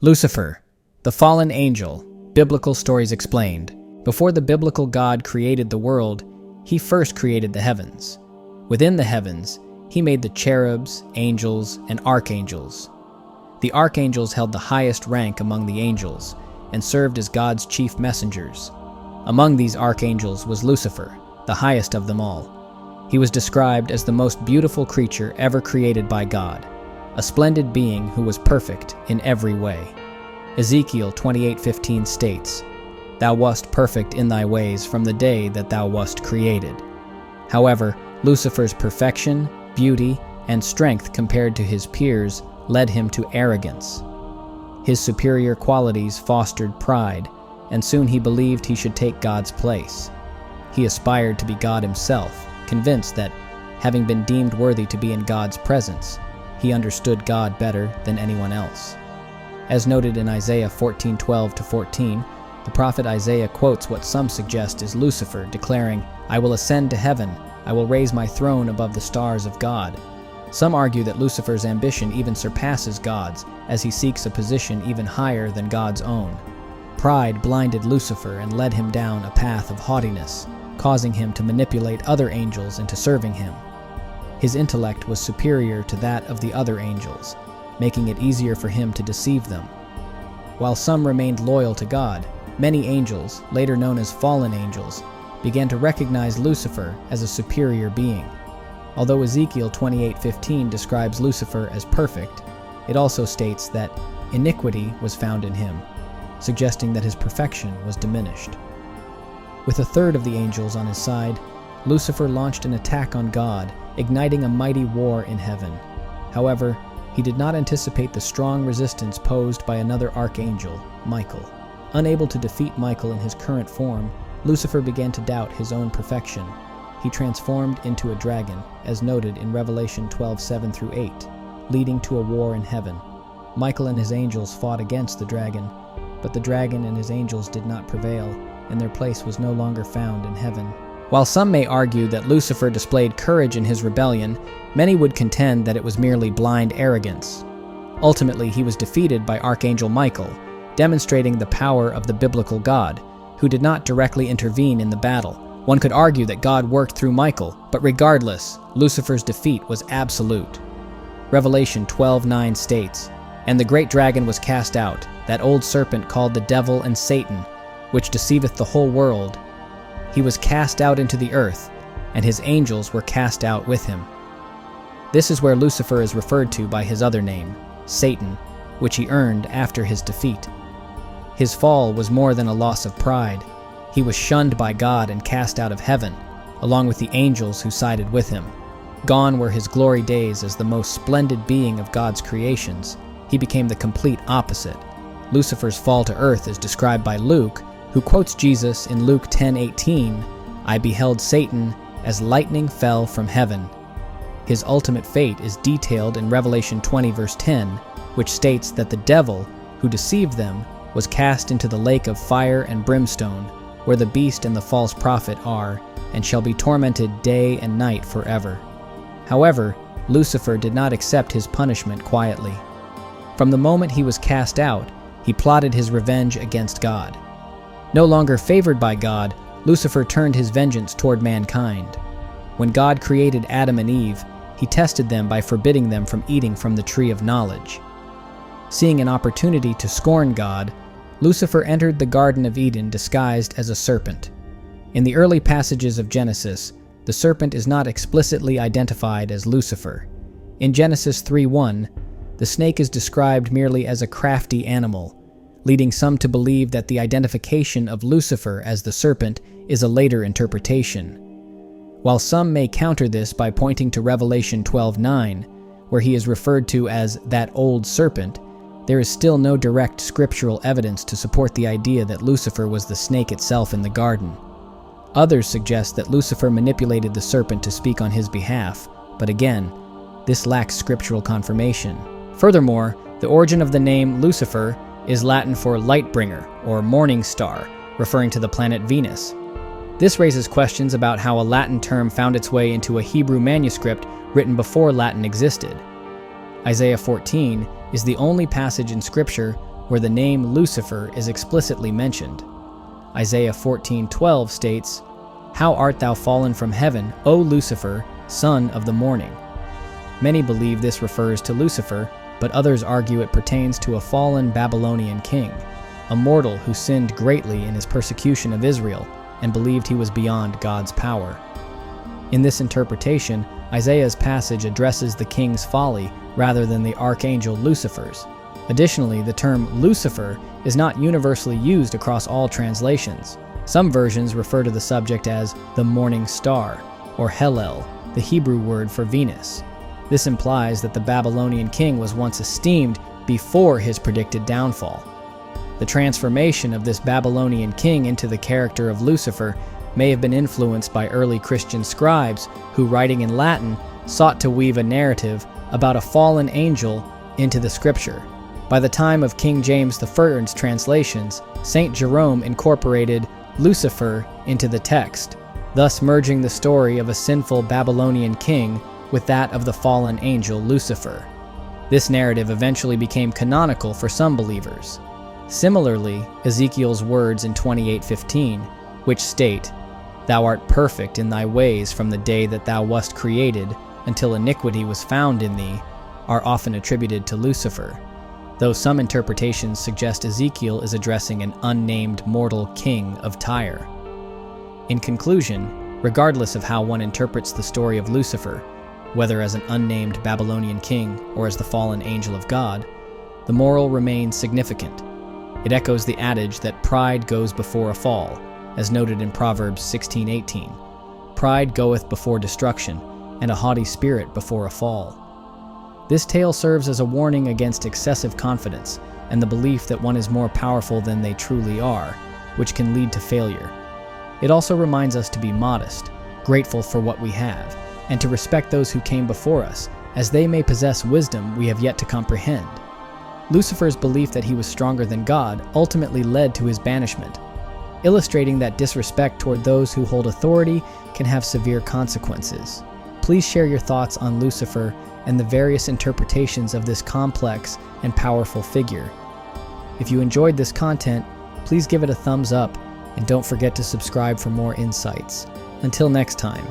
Lucifer, the fallen angel, biblical stories explained. Before the biblical God created the world, he first created the heavens. Within the heavens, he made the cherubs, angels, and archangels. The archangels held the highest rank among the angels and served as God's chief messengers. Among these archangels was Lucifer, the highest of them all. He was described as the most beautiful creature ever created by God, a splendid being who was perfect in every way. Ezekiel 28:15 states, "Thou wast perfect in thy ways from the day that thou wast created." However, Lucifer's perfection, beauty, and strength compared to his peers led him to arrogance. His superior qualities fostered pride, and soon he believed he should take God's place. He aspired to be God himself, convinced that, having been deemed worthy to be in God's presence, he understood God better than anyone else. As noted in Isaiah 14:12-14, the prophet Isaiah quotes what some suggest is Lucifer declaring, "I will ascend to heaven, I will raise my throne above the stars of God." Some argue that Lucifer's ambition even surpasses God's, as he seeks a position even higher than God's own. Pride blinded Lucifer and led him down a path of haughtiness, causing him to manipulate other angels into serving him. His intellect was superior to that of the other angels, making it easier for him to deceive them. While some remained loyal to God, many angels, later known as fallen angels, began to recognize Lucifer as a superior being. Although Ezekiel 28:15 describes Lucifer as perfect, it also states that iniquity was found in him, suggesting that his perfection was diminished. With a third of the angels on his side, Lucifer launched an attack on God, igniting a mighty war in heaven. However, he did not anticipate the strong resistance posed by another archangel, Michael. Unable to defeat Michael in his current form, Lucifer began to doubt his own perfection. He transformed into a dragon, as noted in Revelation 12:7-8, leading to a war in heaven. Michael and his angels fought against the dragon, but the dragon and his angels did not prevail, and their place was no longer found in heaven. While some may argue that Lucifer displayed courage in his rebellion, many would contend that it was merely blind arrogance. Ultimately, he was defeated by Archangel Michael, demonstrating the power of the biblical God, who did not directly intervene in the battle. One could argue that God worked through Michael, but regardless, Lucifer's defeat was absolute. Revelation 12:9 states, "And the great dragon was cast out, that old serpent called the devil and Satan, which deceiveth the whole world. He was cast out into the earth, and his angels were cast out with him." This is where Lucifer is referred to by his other name, Satan, which he earned after his defeat. His fall was more than a loss of pride. He was shunned by God and cast out of heaven, along with the angels who sided with him. Gone were his glory days as the most splendid being of God's creations. He became the complete opposite. Lucifer's fall to earth is described by Luke, who quotes Jesus in Luke 10:18, "I beheld Satan as lightning fell from heaven." His ultimate fate is detailed in Revelation 20:10, which states that the devil, who deceived them, was cast into the lake of fire and brimstone, where the beast and the false prophet are, and shall be tormented day and night forever. However, Lucifer did not accept his punishment quietly. From the moment he was cast out, he plotted his revenge against God. No longer favored by God, Lucifer turned his vengeance toward mankind. When God created Adam and Eve, he tested them by forbidding them from eating from the tree of knowledge. Seeing an opportunity to scorn God, Lucifer entered the Garden of Eden disguised as a serpent. In the early passages of Genesis, the serpent is not explicitly identified as Lucifer. In Genesis 3:1, the snake is described merely as a crafty animal, leading some to believe that the identification of Lucifer as the serpent is a later interpretation. While some may counter this by pointing to Revelation 12:9, where he is referred to as that old serpent, there is still no direct scriptural evidence to support the idea that Lucifer was the snake itself in the garden. Others suggest that Lucifer manipulated the serpent to speak on his behalf, but again, this lacks scriptural confirmation. Furthermore, the origin of the name Lucifer is Latin for light-bringer or morning star, referring to the planet Venus. This raises questions about how a Latin term found its way into a Hebrew manuscript written before Latin existed. Isaiah 14 is the only passage in Scripture where the name Lucifer is explicitly mentioned. Isaiah 14:12 states, "How art thou fallen from heaven, O Lucifer, son of the morning?" Many believe this refers to Lucifer, but others argue it pertains to a fallen Babylonian king, a mortal who sinned greatly in his persecution of Israel and believed he was beyond God's power. In this interpretation, Isaiah's passage addresses the king's folly rather than the archangel Lucifer's. Additionally, the term Lucifer is not universally used across all translations. Some versions refer to the subject as the morning star, or Hellel, the Hebrew word for Venus. This implies that the Babylonian king was once esteemed before his predicted downfall. The transformation of this Babylonian king into the character of Lucifer may have been influenced by early Christian scribes who, writing in Latin, sought to weave a narrative about a fallen angel into the scripture. By the time of King James I's translations, St. Jerome incorporated Lucifer into the text, thus merging the story of a sinful Babylonian king with that of the fallen angel Lucifer. This narrative eventually became canonical for some believers. Similarly, Ezekiel's words in 28:15, which state, "Thou art perfect in thy ways from the day that thou wast created, until iniquity was found in thee," are often attributed to Lucifer, though some interpretations suggest Ezekiel is addressing an unnamed mortal king of Tyre. In conclusion, regardless of how one interprets the story of Lucifer, whether as an unnamed Babylonian king or as the fallen angel of God, the moral remains significant. It echoes the adage that pride goes before a fall, as noted in Proverbs 16:18. Pride goeth before destruction, and a haughty spirit before a fall. This tale serves as a warning against excessive confidence and the belief that one is more powerful than they truly are, which can lead to failure. It also reminds us to be modest, grateful for what we have, and to respect those who came before us, as they may possess wisdom we have yet to comprehend. Lucifer's belief that he was stronger than God ultimately led to his banishment, illustrating that disrespect toward those who hold authority can have severe consequences. Please share your thoughts on Lucifer and the various interpretations of this complex and powerful figure. If you enjoyed this content, please give it a thumbs up and don't forget to subscribe for more insights. Until next time.